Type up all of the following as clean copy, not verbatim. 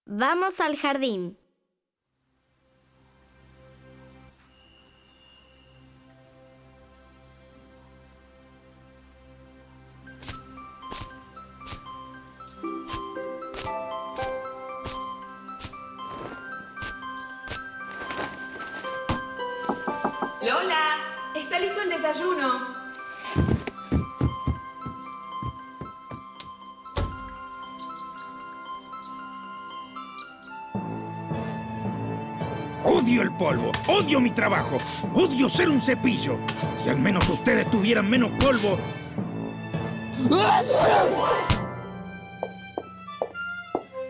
Vamos al jardín. Lola, está listo el desayuno. Odio el polvo, odio mi trabajo, odio ser un cepillo. Si al menos ustedes tuvieran menos polvo.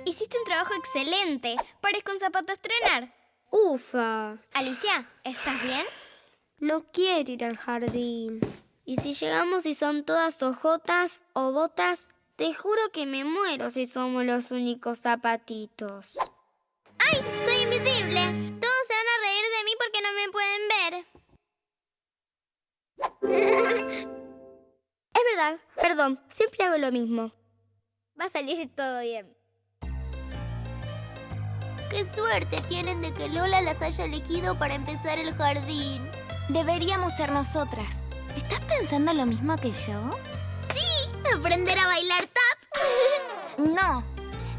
Hiciste un trabajo excelente. Parezco un zapato a estrenar. Ufa. Alicia, ¿estás bien? No quiero ir al jardín. Y si llegamos y son todas hojotas o botas, te juro que me muero si somos los únicos zapatitos. ¡Ay! ¡Soy invisible! Todos se van a reír de mí porque no me pueden ver. Es verdad, perdón, siempre hago lo mismo. Va a salir todo bien. ¡Qué suerte tienen de que Lola las haya elegido para empezar el jardín! Deberíamos ser nosotras. ¿Estás pensando lo mismo que yo? ¡Sí! ¿Aprender a bailar tap? No.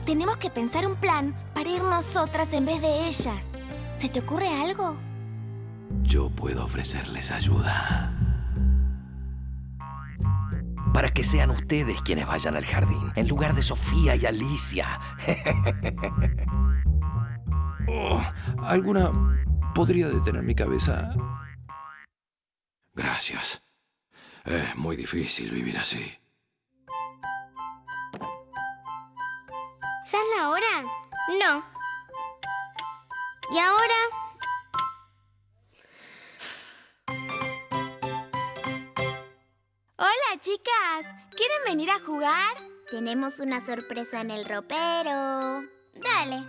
Tenemos que pensar un plan para ir nosotras en vez de ellas. ¿Se te ocurre algo? Yo puedo ofrecerles ayuda. Para que sean ustedes quienes vayan al jardín, en lugar de Sofía y Alicia. ¿Alguna podría detener mi cabeza? Gracias. Es muy difícil vivir así. ¿Ya es la hora? No. ¿Y ahora? Hola, chicas. ¿Quieren venir a jugar? Tenemos una sorpresa en el ropero. Dale.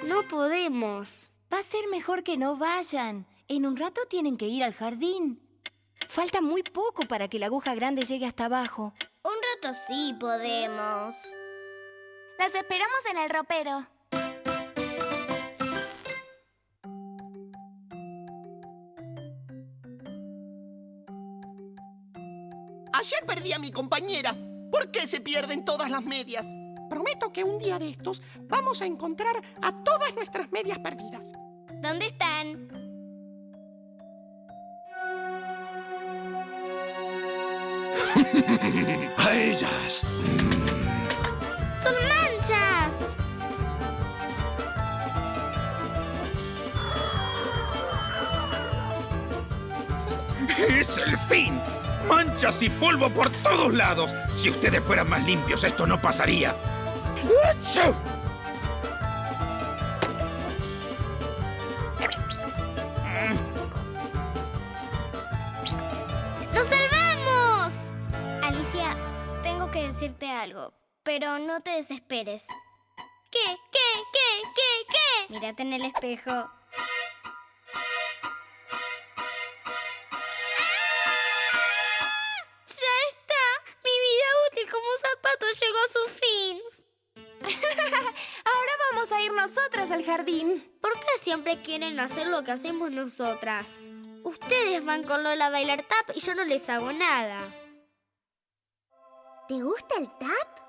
No podemos. Va a ser mejor que no vayan. En un rato tienen que ir al jardín. Falta muy poco para que la aguja grande llegue hasta abajo. Un rato sí podemos. Las esperamos en el ropero. Ayer perdí a mi compañera. ¿Por qué se pierden todas las medias? Prometo que un día de estos vamos a encontrar a todas nuestras medias perdidas. ¿Dónde están? ¡A ellas! ¡Son manchas! ¡Es el fin! ¡Manchas y polvo por todos lados! Si ustedes fueran más limpios, esto no pasaría. ¡Achú! ¡Nos salvamos! Alicia, tengo que decirte algo, pero no te desesperes. ¿Qué? Mírate en el espejo. ¡Ya está! Mi vida útil como zapato llegó a su fin. Ahora vamos a ir nosotras al jardín. ¿Por qué siempre quieren hacer lo que hacemos nosotras? Ustedes van con Lola a bailar tap y yo no les hago nada. ¿Te gusta el tap?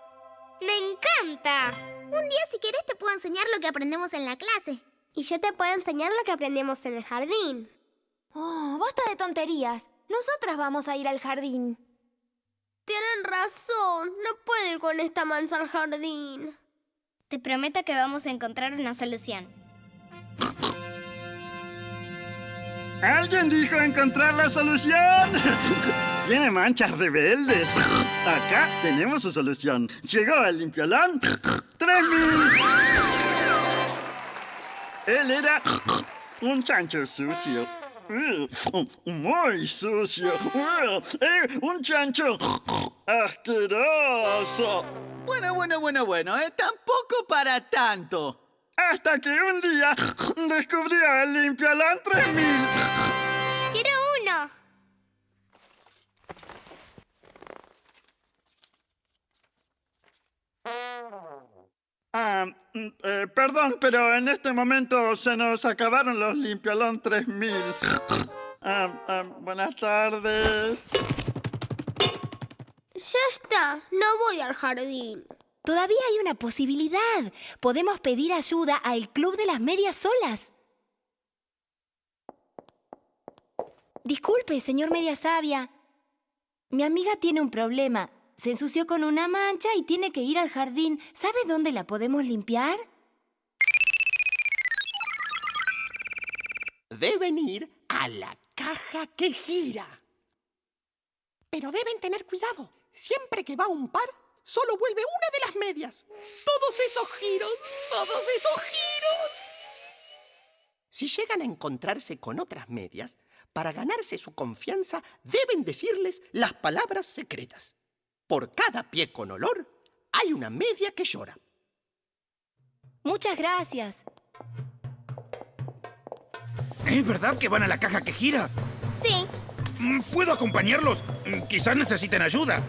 ¡Me encanta! Un día, si querés, te puedo enseñar lo que aprendemos en la clase. Y yo te puedo enseñar lo que aprendemos en el jardín. Oh, basta de tonterías. Nosotras vamos a ir al jardín. Tienen razón. No puedo ir con esta mancha al jardín. Te prometo que vamos a encontrar una solución. ¡Alguien dijo encontrar la solución! Tiene manchas rebeldes. Acá tenemos su solución. Llegó el limpiolón 3000. Él era un chancho sucio. Muy sucio. Un chancho asqueroso. Bueno. Tampoco para tanto. Hasta que un día descubrió el limpiolón 3000. ¡Quiero uno! Perdón, pero en este momento se nos acabaron los Limpialón 3000. Buenas tardes. Ya está, no voy al jardín. Todavía hay una posibilidad. Podemos pedir ayuda al Club de las Medias Solas. Disculpe, señor Media Sabia. Mi amiga tiene un problema. Se ensució con una mancha y tiene que ir al jardín. ¿Sabe dónde la podemos limpiar? Deben ir a la caja que gira. Pero deben tener cuidado. Siempre que va un par, solo vuelve una de las medias. Todos esos giros. Si llegan a encontrarse con otras medias, para ganarse su confianza, deben decirles las palabras secretas. Por cada pie con olor, hay una media que llora. Muchas gracias. ¿Es verdad que van a la caja que gira? Sí, ¿Puedo acompañarlos? Quizás necesiten ayuda.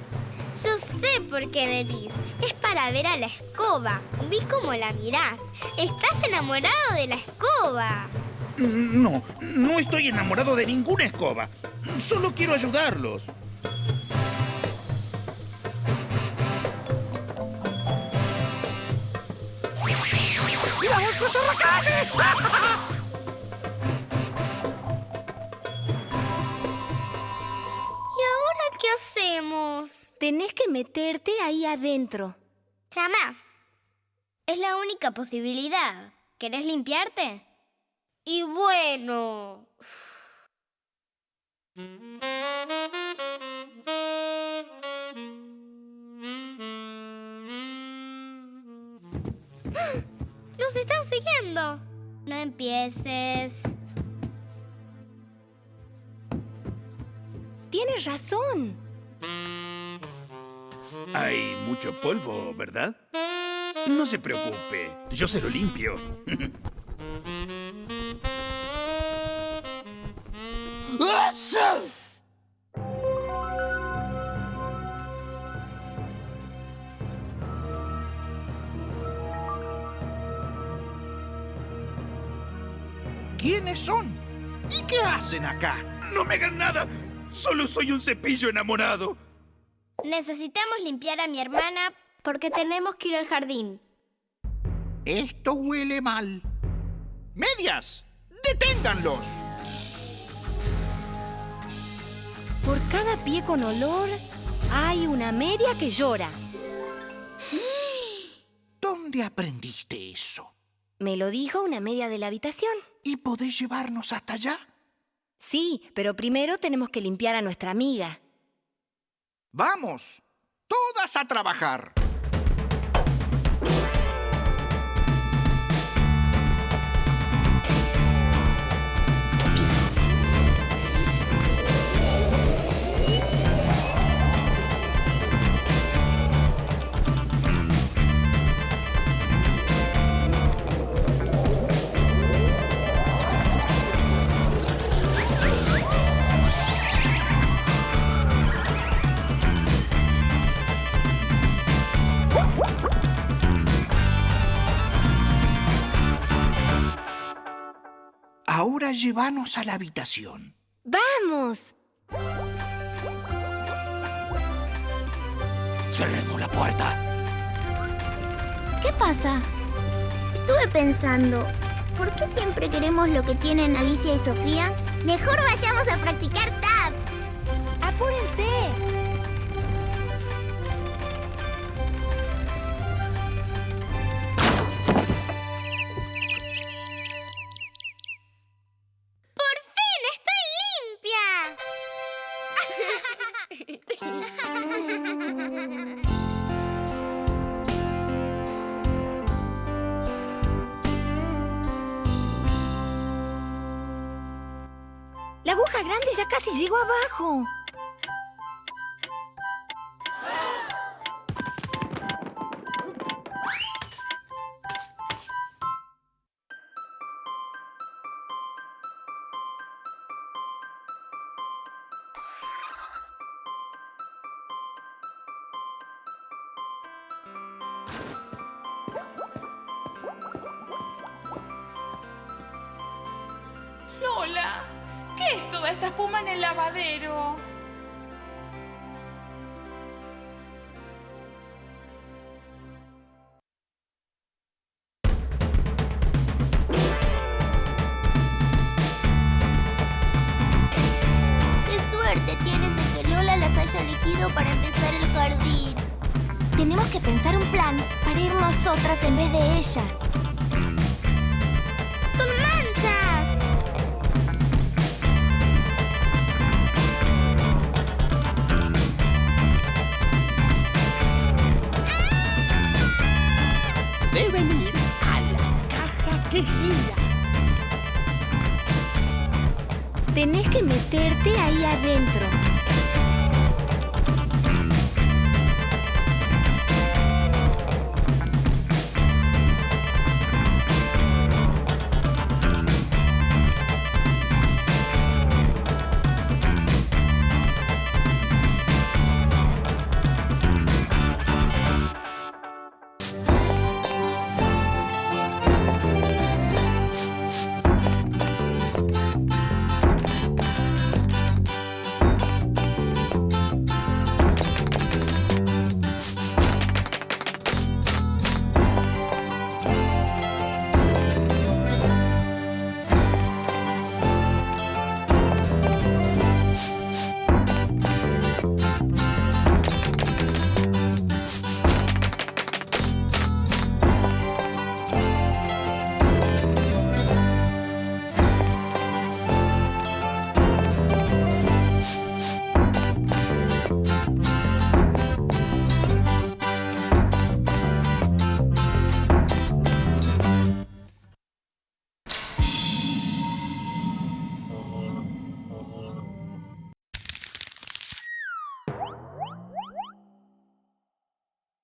yo sé por qué venís. Es para ver a la escoba. Vi cómo la mirás. Estás enamorado de la escoba. No, no estoy enamorado de ninguna escoba. Solo quiero ayudarlos. ¡Mira, voy a cruzar la calle! ¿Y ahora qué hacemos? Tenés que meterte ahí adentro. Jamás. Es la única posibilidad. ¿Querés limpiarte? Y bueno... ¡Nos están siguiendo! No empieces. Tienes razón. Hay mucho polvo, ¿verdad? No se preocupe, yo se lo limpio. ¿Quiénes son? ¿Y qué hacen acá? ¡No me hagan nada! ¡Solo soy un cepillo enamorado! Necesitamos limpiar a mi hermana porque tenemos que ir al jardín. Esto huele mal. ¡Medias! ¡Deténganlos! Por cada pie con olor, hay una media que llora. ¿Dónde aprendiste eso? Me lo dijo una media de la habitación. ¿Y podés llevarnos hasta allá? Sí, pero primero tenemos que limpiar a nuestra amiga. ¡Vamos! ¡Todas a trabajar! Ahora llévanos a la habitación. ¡Vamos! Cerremos la puerta. ¿Qué pasa? Estuve pensando, ¿por qué siempre queremos lo que tienen Alicia y Sofía? Mejor vayamos a practicar tap. ¡Apúrense! ¡Por fin estoy limpia! La aguja grande ya casi llegó abajo. es toda esta espuma en el lavadero? ¡Qué suerte tienen de que Lola las haya elegido para empezar el jardín! Tenemos que pensar un plan para ir nosotras en vez de ellas. ¡Son manchas! Deben ir a la caja que gira. Tenés que meterte ahí adentro.